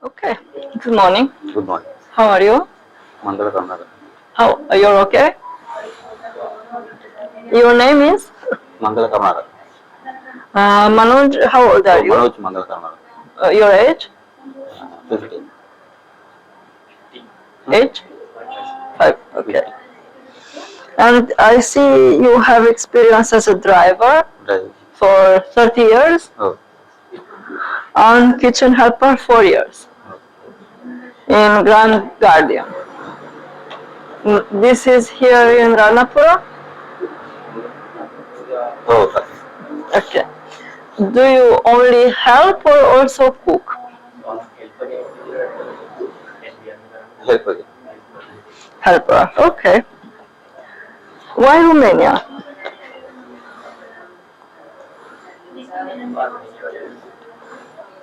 Okay. Good morning. Good morning. How are you? Mandala Karnataka. How you're okay? Your name is Mandala Karnataka. Manoj. How old are you? Manoj Mandala Karnataka. Your age? 50. Age? 5. Okay. 50. And I see you have experience as a driver Drive. for 30 years Oh. and kitchen helper 4 years in Grand Guardian. This is here in Ranapura? Oh, okay. Okay. Do you only help or also cook? Help again. Helper. Okay. Why Romania?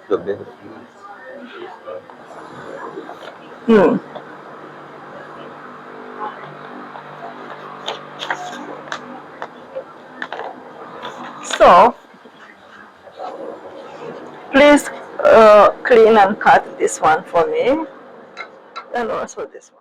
Job there. Hmm. So, please clean and cut this one for me, and also this one.